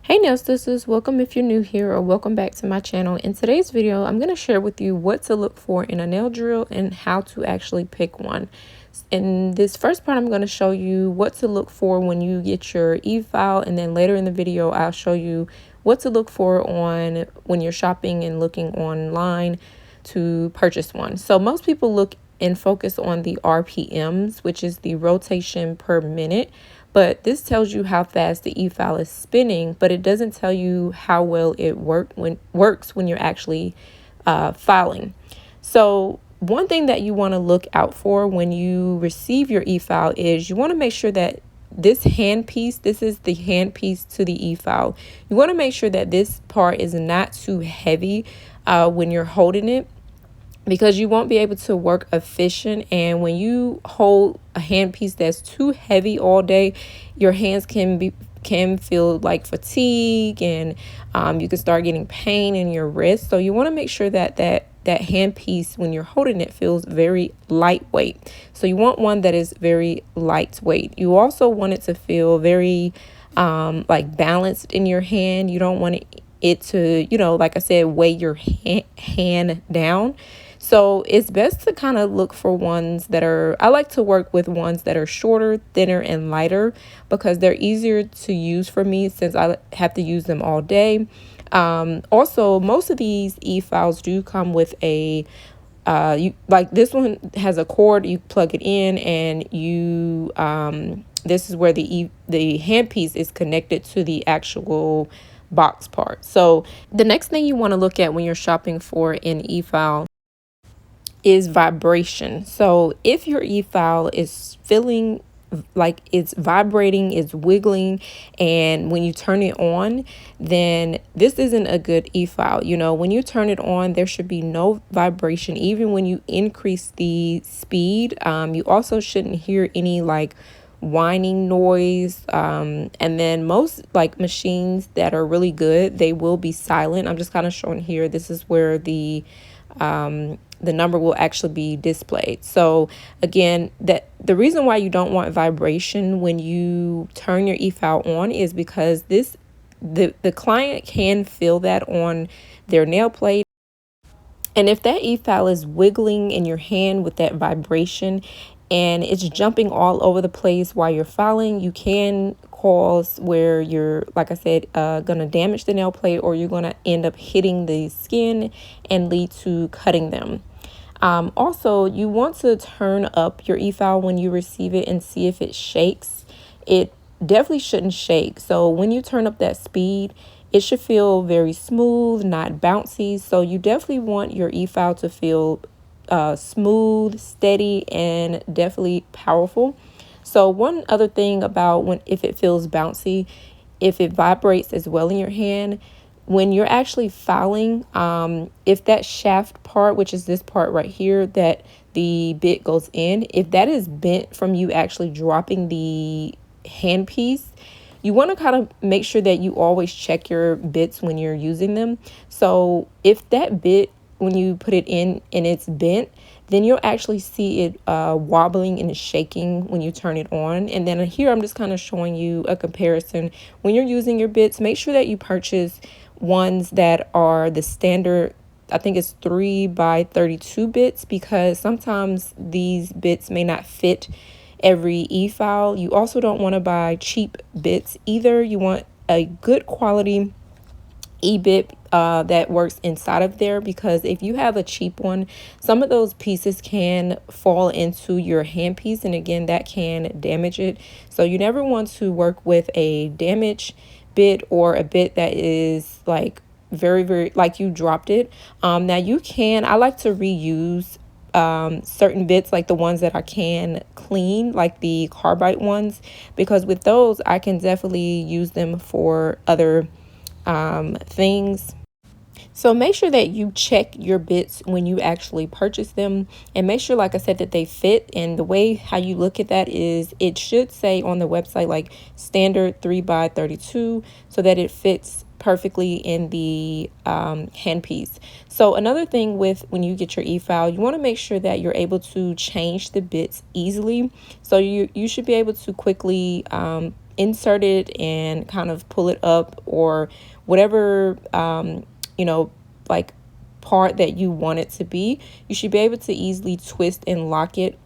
Hey nail sisters, welcome if you're new here or welcome back to my channel. In today's video, I'm going to share with you what to look for in a nail drill and how to actually pick one. In this first part, I'm going to show you what to look for when you get your e-file, and then later in the video, I'll show you what to look for on when you're shopping and looking online to purchase one. So most people look and focus on the RPMs, which is the rotation per minute. But this tells you how fast the e-file is spinning, but it doesn't tell you how well it works when you're actually filing. So one thing that you want to look out for when you receive your e-file is you want to make sure that this handpiece, this is the handpiece to the e-file. You want to make sure that this part is not too heavy when you're holding it, because you won't be able to work efficient. And when you hold a handpiece that's too heavy all day, your hands can feel like fatigue, and you can start getting pain in your wrist. So you want to make sure that that handpiece, when you're holding it, feels very lightweight. So you want one that is very lightweight. You also want it to feel very like balanced in your hand. You don't want it to, like I said, weigh your hand down. So it's best to kind of look for ones that are, I like to work with ones that are shorter, thinner, and lighter, because they're easier to use for me since I have to use them all day. Also, most of these e-files do come with a, like this one has a cord, you plug it in, and you, this is where the handpiece is connected to the actual box part. So the next thing you want to look at when you're shopping for an e-file is vibration. So if your e-file is feeling like it's vibrating, it's wiggling, and when you turn it on, then this isn't a good e-file. When you turn it on, there should be no vibration. Even when you increase the speed, you also shouldn't hear any like whining noise. And then most like machines that are really good, they will be silent. I'm just kind of showing here. This is where the number will actually be displayed. So again, that the reason why you don't want vibration when you turn your e-file on is because the client can feel that on their nail plate. And if that e-file is wiggling in your hand with that vibration and it's jumping all over the place while you're filing, you can cause where you're, like I said, gonna damage the nail plate, or you're gonna end up hitting the skin and lead to cutting them. Also, you want to turn up your e-file when you receive it and see if it shakes. It definitely shouldn't shake. So when you turn up that speed, it should feel very smooth, not bouncy. So you definitely want your e-file to feel smooth, steady, and definitely powerful. So one other thing about if it feels bouncy, if it vibrates as well in your hand, when you're actually filing, if that shaft part, which is this part right here that the bit goes in, if that is bent from you actually dropping the handpiece, you want to kind of make sure that you always check your bits when you're using them. So if that bit, when you put it in and it's bent, then you'll actually see it wobbling and shaking when you turn it on. And then here I'm just kind of showing you a comparison. When you're using your bits, make sure that you purchase ones that are the standard, I think it's 3x32 bits, because sometimes these bits may not fit every e-file. You also don't want to buy cheap bits either. You want a good quality e-bit that works inside of there, because if you have a cheap one, some of those pieces can fall into your handpiece, and again, that can damage it. So you never want to work with a damaged bit or a bit that is like very like you dropped it. Now you can, I like to reuse certain bits, like the ones that I can clean, like the carbide ones, because with those I can definitely use them for other things. So make sure that you check your bits when you actually purchase them, and make sure, like I said, that they fit. And the way how you look at that is it should say on the website like standard 3x32, so that it fits perfectly in the handpiece. So another thing with when you get your e-file, you want to make sure that you're able to change the bits easily. So you should be able to quickly insert it and kind of pull it up, or whatever, you know, like part that you want it to be, you should be able to easily twist and lock it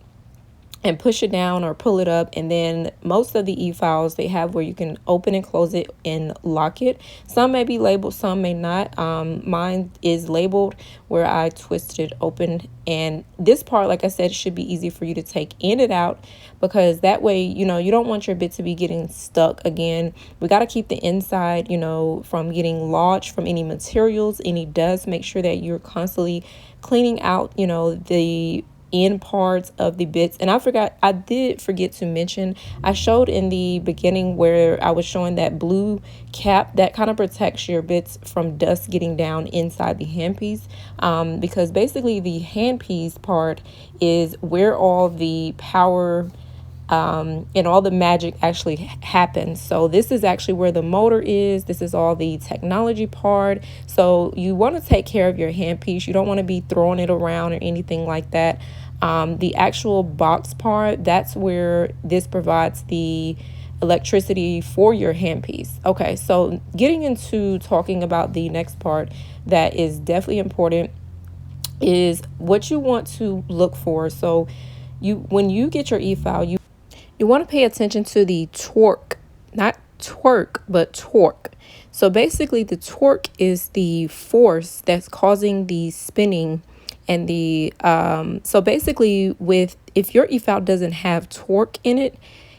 and push it down or pull it up. And then most of the e-files, they have where you can open and close it and lock it. Some may be labeled, some may not. Mine is labeled where I twisted it open, and this part, like I said, should be easy for you to take in and out, because that way, you know, you don't want your bit to be getting stuck. Again, we got to keep the inside, you know, from getting lodged from any materials, any dust. Make sure that you're constantly cleaning out, you know, the end parts of the bits. And I did forget to mention, I showed in the beginning where I was showing that blue cap that kind of protects your bits from dust getting down inside the handpiece, because basically the handpiece part is where all the power and all the magic actually happens. So this is actually where the motor is. This is all the technology part. So you want to take care of your handpiece. You don't want to be throwing it around or anything like that. The actual box part, that's where this provides the electricity for your handpiece. Okay, so getting into talking about the next part that is definitely important is what you want to look for. So when you get your e-file, you want to pay attention to the torque, not twerk, but torque. So basically the torque is the force that's causing the spinning and the, so basically if your e-file doesn't have torque in it,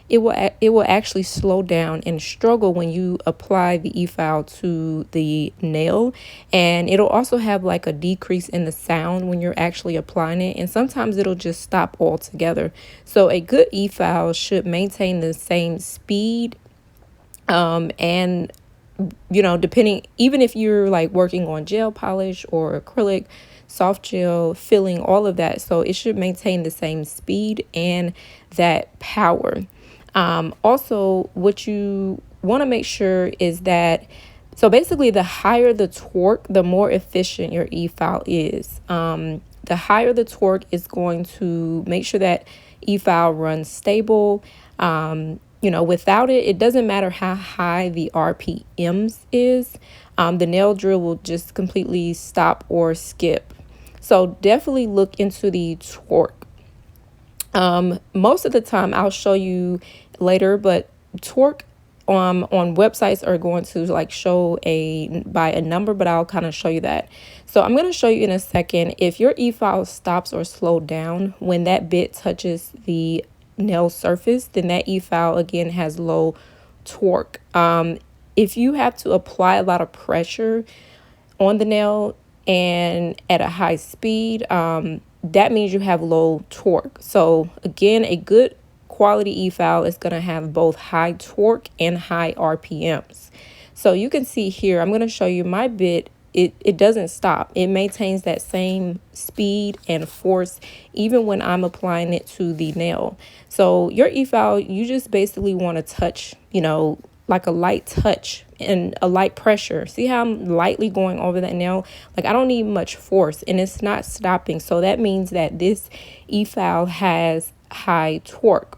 it will actually slow down and struggle when you apply the e-file to the nail. And it'll also have like a decrease in the sound when you're actually applying it, and sometimes it'll just stop altogether. So a good e-file should maintain the same speed, and you know, depending, even if you're like working on gel polish or acrylic, soft gel, filling, all of that, so it should maintain the same speed and that power. Also, what you want to make sure is that, so basically the higher the torque, the more efficient your e-file is. The higher the torque is going to make sure that e-file runs stable. You know, without it, it doesn't matter how high the RPMs is. The nail drill will just completely stop or skip. So definitely look into the torque. Most of the time I'll show you later, but torque on websites are going to like show by a number, but I'll kind of show you that. So I'm going to show you in a second. If your e-file stops or slowed down when that bit touches the nail surface, then that e-file again has low torque. If you have to apply a lot of pressure on the nail and at a high speed, that means you have low torque. So again, a good quality e-file is going to have both high torque and high RPMs. So you can see here, I'm going to show you my bit. It doesn't stop. It maintains that same speed and force even when I'm applying it to the nail. So your e-file, you just basically want to touch, you know, like a light touch and a light pressure. See how I'm lightly going over that nail? Like I don't need much force, and it's not stopping. So that means that this e-file has high torque.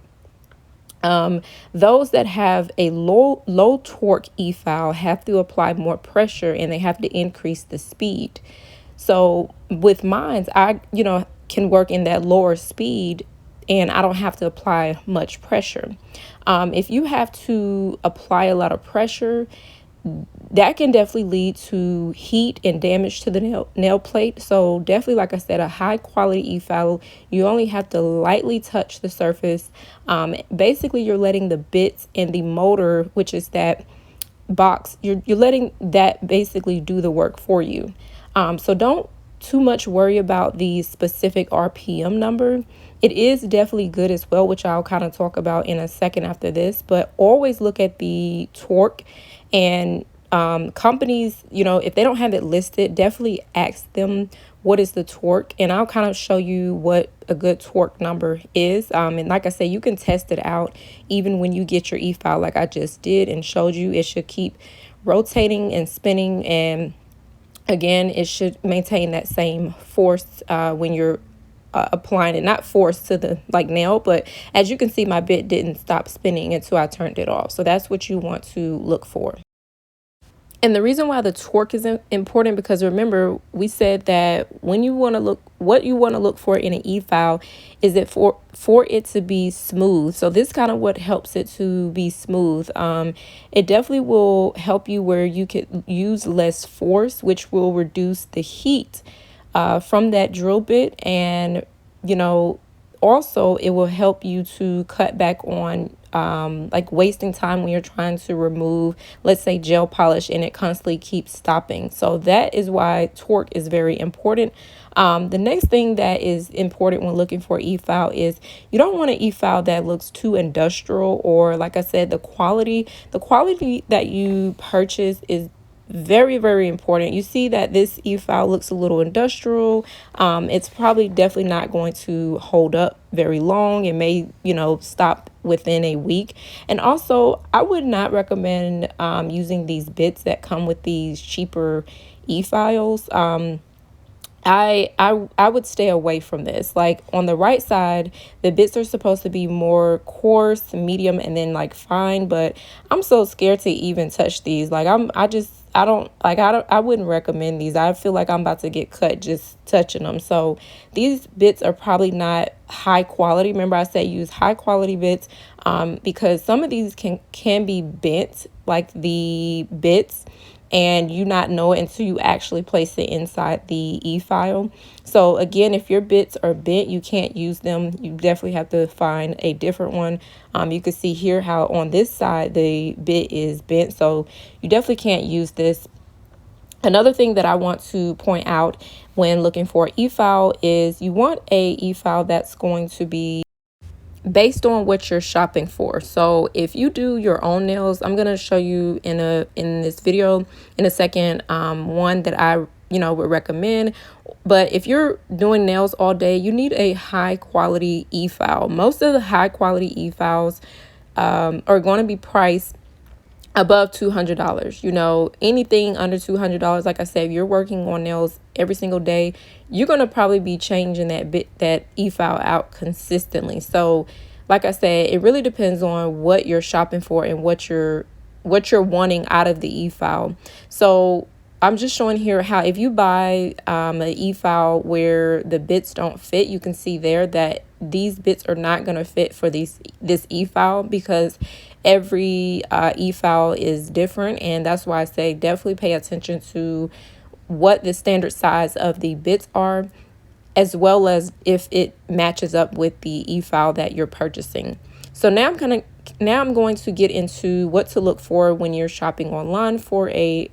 Those that have a low torque e-file have to apply more pressure, and they have to increase the speed. So with mine, I, you know, can work in that lower speed, and I don't have to apply much pressure. If you have to apply a lot of pressure, that can definitely lead to heat and damage to the nail plate. So definitely, like I said, a high quality e-file, you only have to lightly touch the surface. Basically, you're letting the bits and the motor, which is that box, you're letting that basically do the work for you. So don't too much worry about the specific RPM number. It is definitely good as well, which I'll kind of talk about in a second after this, but always look at the torque. And companies, you know, if they don't have it listed, definitely ask them what is the torque, and I'll kind of show you what a good torque number is. And like I say, you can test it out even when you get your e-file, like I just did and showed you. It should keep rotating and spinning, and again, it should maintain that same force when you're applying it, not forced to the like nail, but as you can see, my bit didn't stop spinning until I turned it off. So that's what you want to look for. And the reason why the torque is important, because remember, we said that when you want to look, what you want to look for in an e-file is that for it to be smooth. So this kind of what helps it to be smooth. It definitely will help you where you could use less force, which will reduce the heat from that drill bit. And, you know, also it will help you to cut back on like wasting time when you're trying to remove, let's say, gel polish and it constantly keeps stopping. So that is why torque is very important. The next thing that is important when looking for e-file is you don't want an e-file that looks too industrial, or like I said, the quality that you purchase is very, very important. You see that this e-file looks a little industrial. It's probably definitely not going to hold up very long. It may, you know, stop within a week. And also, I would not recommend using these bits that come with these cheaper e-files. I would stay away from this. Like on the right side, the bits are supposed to be more coarse, medium, and then like fine, but I'm so scared to even touch these. Like I wouldn't recommend these. I feel like I'm about to get cut just touching them. So these bits are probably not high quality. Remember I said use high quality bits because some of these can be bent, like the bits, and you not know it until you actually place it inside the e-file. So again, if your bits are bent, you can't use them. You definitely have to find a different one. You can see here how on this side the bit is bent, so you definitely can't use this. Another thing that I want to point out when looking for e-file is you want a e-file that's going to be based on what you're shopping for. So if you do your own nails, I'm going to show you in this video in a second one that I would recommend. But if you're doing nails all day, you need a high quality e-file. Most of the high quality e-files are going to be priced above $200. Anything under $200, like I said, if you're working on nails every single day, you're going to probably be changing that e-file out consistently. So like I said, it really depends on what you're shopping for and what you're wanting out of the e-file. So I'm just showing here how if you buy an e-file where the bits don't fit, you can see there that these bits are not going to fit for this e-file, because every e-file is different. And that's why I say definitely pay attention to what the standard size of the bits are, as well as if it matches up with the e-file that you're purchasing. So now I'm going to get into what to look for when you're shopping online for a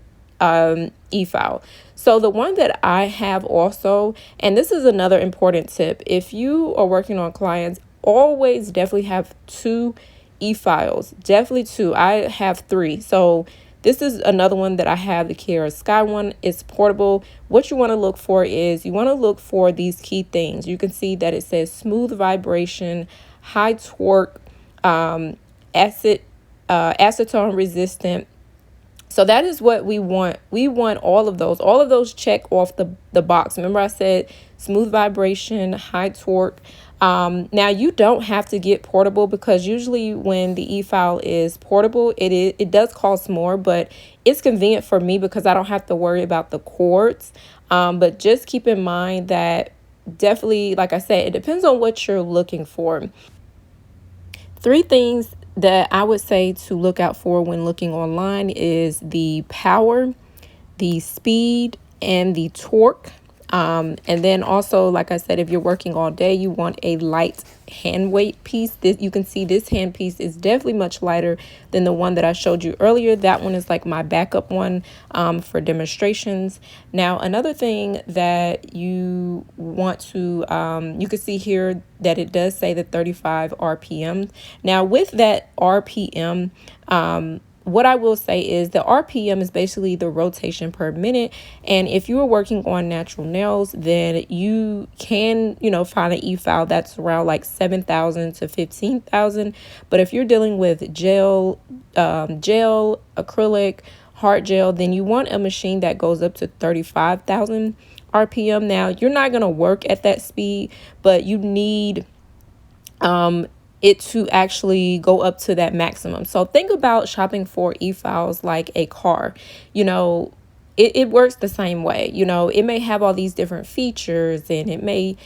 e-file. So the one that I have also, and this is another important tip, if you are working on clients, always definitely have 2 e-files, definitely 2. I have 3. So this is another one that I have, the Kiara Sky one. It's portable. What you want to look for is you want to look for these key things. You can see that it says smooth vibration, high torque, acetone resistant. So that is what we want. We want all of those. All of those check off the box. Remember I said smooth vibration, high torque. Now you don't have to get portable, because usually when the e-file is portable, it does cost more, but it's convenient for me because I don't have to worry about the cords. But just keep in mind that definitely, like I said, it depends on what you're looking for. 3 things that I would say to look out for when looking online is the power, the speed, and the torque. And then also, like I said, if you're working all day, you want a light hand weight piece. You can see this hand piece is definitely much lighter than the one that I showed you earlier. That one is like my backup one for demonstrations. Now, another thing that you want to, you can see here that it does say the 35 RPM. Now, with that RPM, what I will say is the RPM is basically the rotation per minute. And if you are working on natural nails, then you can, find an e-file that's around like 7,000 to 15,000. But if you're dealing with gel, acrylic, hard gel, then you want a machine that goes up to 35,000 RPM. Now, you're not going to work at that speed, but you need it to actually go up to that maximum. So think about shopping for e-files like a car. You know, it works the same way. You know, it may have all these different features, and it may,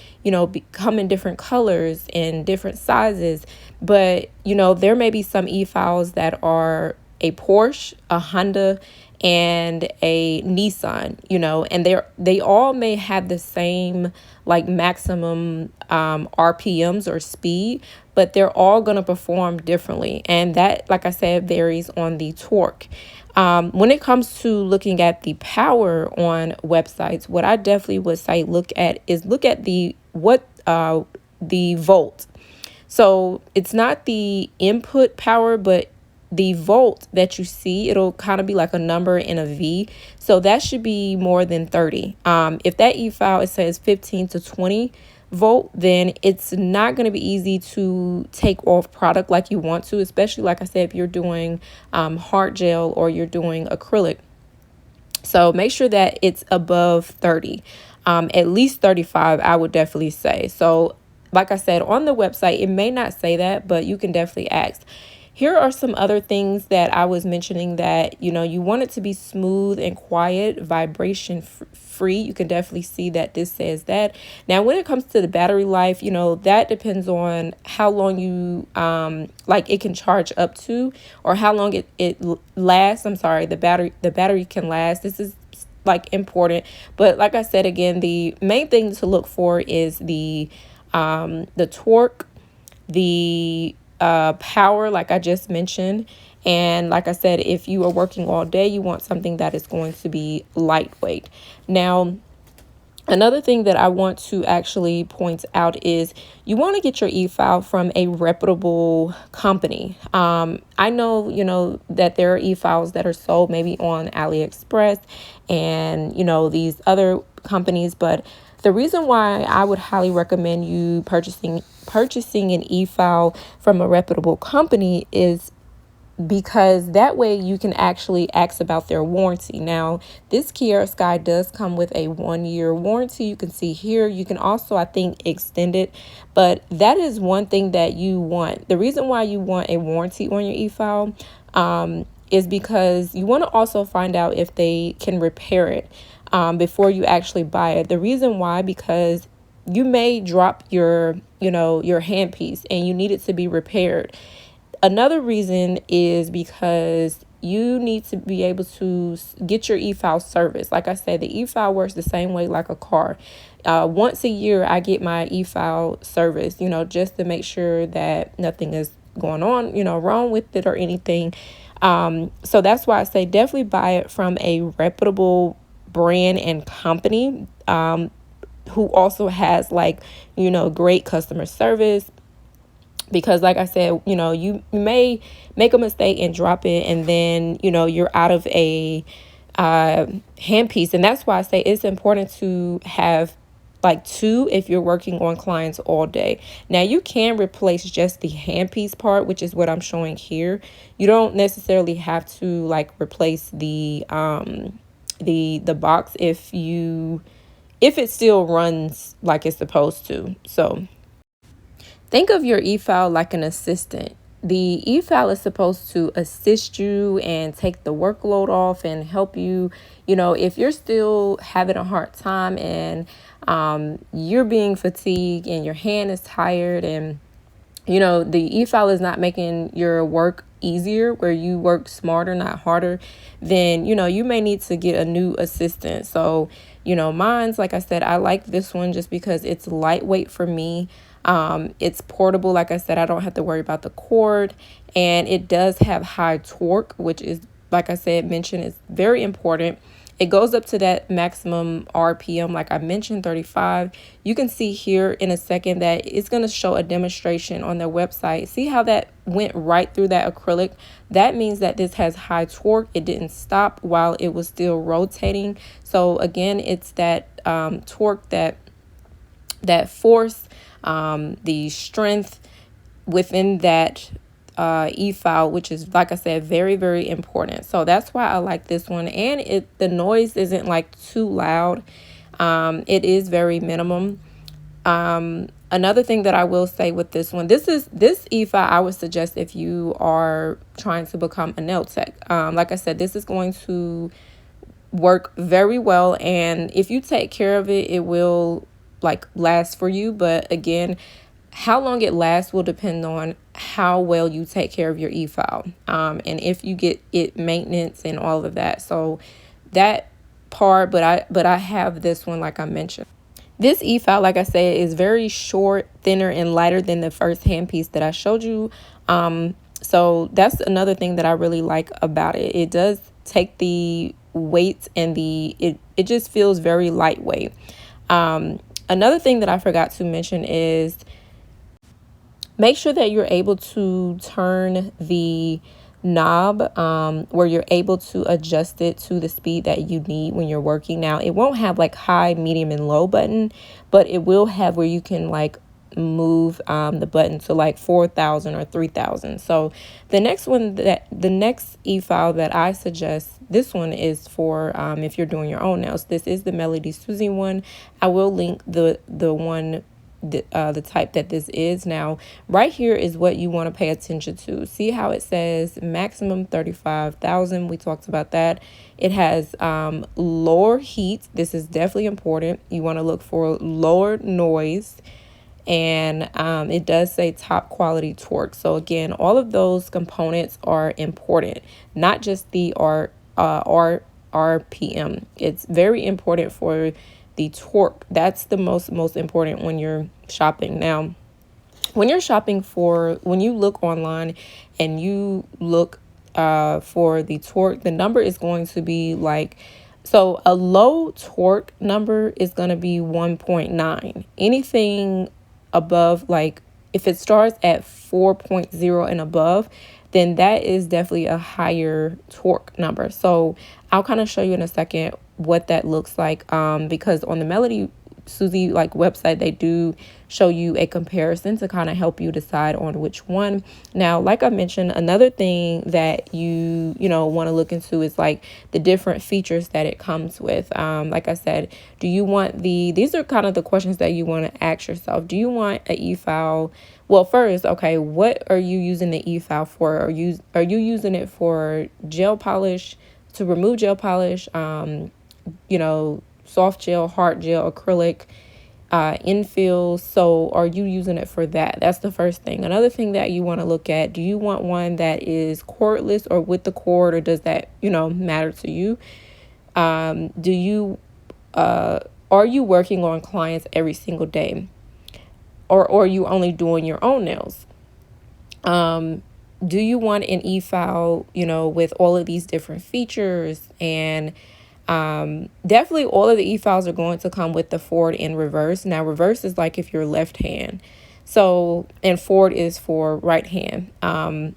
come in different colors and different sizes. But, there may be some e-files that are a Porsche, a Honda, and a Nissan, and they all may have the same like maximum RPMs or speed, but they're all going to perform differently. And that, like I said, varies on the torque. When it comes to looking at the power on websites, what I definitely would say look at the volt. So it's not the input power, but the volt that you see. It'll kind of be like a number in a V. So that should be more than 30. If that e-file, it says 15 to 20 volt, then it's not going to be easy to take off product like you want to, especially like I said, if you're doing hard gel or you're doing acrylic. So make sure that it's above 30, at least 35, I would definitely say. So like I said, on the website, it may not say that, but you can definitely ask. Here are some other things that I was mentioning that, you want it to be smooth and quiet, vibration free. You can definitely see that this says that. Now, when it comes to the battery life, that depends on how long you, like it can charge up to, or how long it lasts. I'm sorry, the battery can last. This is like important. But like I said, again, the main thing to look for is the torque, the power, like I just mentioned. And like I said, if you are working all day, you want something that is going to be lightweight. Now, another thing that I want to actually point out is you want to get your e-file from a reputable company. I know, that there are e-files that are sold maybe on AliExpress and, these other companies, but the reason why I would highly recommend you purchasing an e-file from a reputable company is because that way you can actually ask about their warranty. Now, this Kiara Sky does come with a 1-year warranty. You can see here. You can also, I think, extend it, but that is one thing that you want. The reason why you want a warranty on your e-file is because you want to also find out if they can repair it before you actually buy it. The reason why, because you may drop your handpiece and you need it to be repaired. Another reason is because you need to be able to get your e-file service. Like I said, the e-file works the same way like a car. Once a year, I get my e-file service, just to make sure that nothing is going on, wrong with it or anything. So that's why I say definitely buy it from a reputable brand and company who also has great customer service. Because like I said, you may make a mistake and drop it, and then, you're out of a handpiece. And that's why I say it's important to have like 2 if you're working on clients all day. Now, you can replace just the handpiece part, which is what I'm showing here. You don't necessarily have to replace the box if it still runs like it's supposed to. So think of your e-file like an assistant. The e-file is supposed to assist you and take the workload off and help you, if you're still having a hard time and you're being fatigued and your hand is tired and, the e-file is not making your work easier, where you work smarter, not harder, then, you may need to get a new assistant. So, mine's, like I said, I like this one just because it's lightweight for me. It's portable. Like I said, I don't have to worry about the cord, and it does have high torque, which is, like I said, is very important. It goes up to that maximum RPM, like I mentioned, 35. You can see here in a second that it's going to show a demonstration on their website. See how that went right through that acrylic? That means that this has high torque. It didn't stop while it was still rotating. So again, it's that torque, that force, the strength within that e-file, which is, like I said, very, very important. So that's why I like this one. And the noise isn't too loud. It is very minimum. Another thing that I will say with this one, this Efile I would suggest if you are trying to become a nail tech. Like I said, this is going to work very well, and if you take care of it, it will like last for you. But again, how long it lasts will depend on how well you take care of your e-file, and if you get it maintenance and all of that. So that part, but I have this one, like I mentioned. This e-file, like I said, is very short, thinner, and lighter than the first handpiece that I showed you. So that's another thing that I really like about it. It does take the weight, and it just feels very lightweight. Another thing that I forgot to mention is make sure that you're able to turn the knob where you're able to adjust it to the speed that you need when you're working. Now, it won't have like high, medium, and low button, but it will have where you can like move the button to like 4,000 or 3,000. So the next e-file that I suggest, this one is for if you're doing your own nails. This is the Melody Susie one. I will link the one, the type that this is. Now right here is what you want to pay attention to. See how it says maximum 35,000? We talked about that. It has lower heat. This is definitely important. You want to look for lower noise, and it does say top quality torque. So again, all of those components are important, not just the RPM. It's very important for the torque. That's the most important when you're shopping. Now, when you're shopping when you look online and you look for the torque, the number is going to be like, so a low torque number is going to be 1.9. Anything above, like if it starts at 4.0 and above, then that is definitely a higher torque number. So I'll kind of show you in a second what that looks like, because on the Melody Susie like website, they do show you a comparison to kind of help you decide on which one. Now, like I mentioned, another thing that you want to look into is like the different features that it comes with. Like I said, do you want these are kind of the questions that you want to ask yourself. Do you want an e-file? Well, first, okay, what are you using the e-file for? Are you using it for gel polish, to remove gel polish, soft gel, hard gel, acrylic, infill? So are you using it for that? That's the first thing. Another thing that you want to look at, do you want one that is cordless or with the cord, or does that matter to you? Are you working on clients every single day, or are you only doing your own nails? Do you want an e-file with all of these different features? And definitely all of the e-files are going to come with the forward and reverse. Now, reverse is like if you're left hand, so, and forward is for right hand. Now,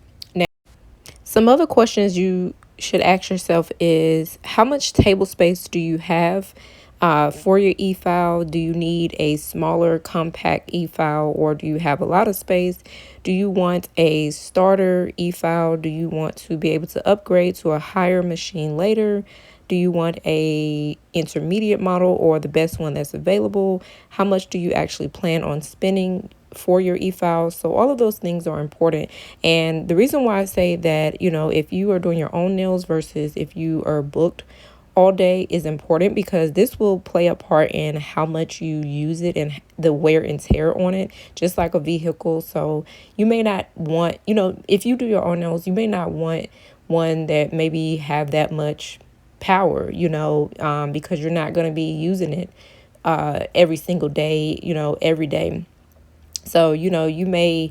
some other questions you should ask yourself is, how much table space do you have for your e-file? Do you need a smaller compact e-file, or do you have a lot of space? Do you want a starter e-file? Do you want to be able to upgrade to a higher machine later? Do you want a intermediate model, or the best one that's available? How much do you actually plan on spending for your e-file? So all of those things are important. And the reason why I say that, if you are doing your own nails versus if you are booked all day is important, because this will play a part in how much you use it and the wear and tear on it, just like a vehicle. So you may not want, if you do your own nails, you may not want one that maybe have that much power, because you're not going to be using it every single day, every day. So, you may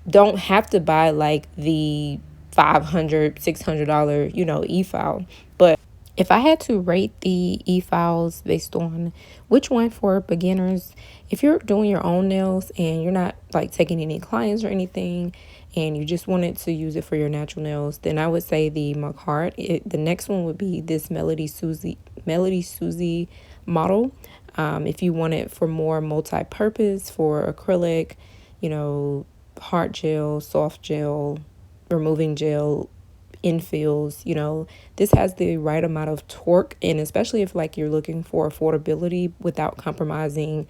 don't have to buy like the $500, $600, e-file. But if I had to rate the e-files based on which one for beginners, if you're doing your own nails and you're not like taking any clients or anything, and you just wanted to use it for your natural nails, then I would say the Macart. The next one would be this Melody Susie model. If you want it for more multi-purpose, for acrylic, hard gel, soft gel, removing gel, infills. You know, this has the right amount of torque, and especially if like you're looking for affordability without compromising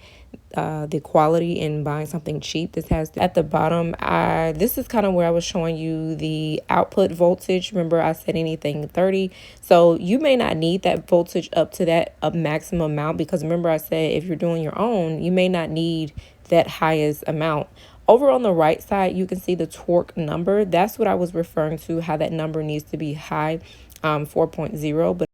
the quality and buying something cheap. This has at the bottom, this is kind of where I was showing you the output voltage. Remember, I said anything 30, so you may not need that voltage up to that maximum amount, because remember I said if you're doing your own, you may not need that highest amount. Over on the right side, you can see the torque number. That's what I was referring to, how that number needs to be high, 4.0.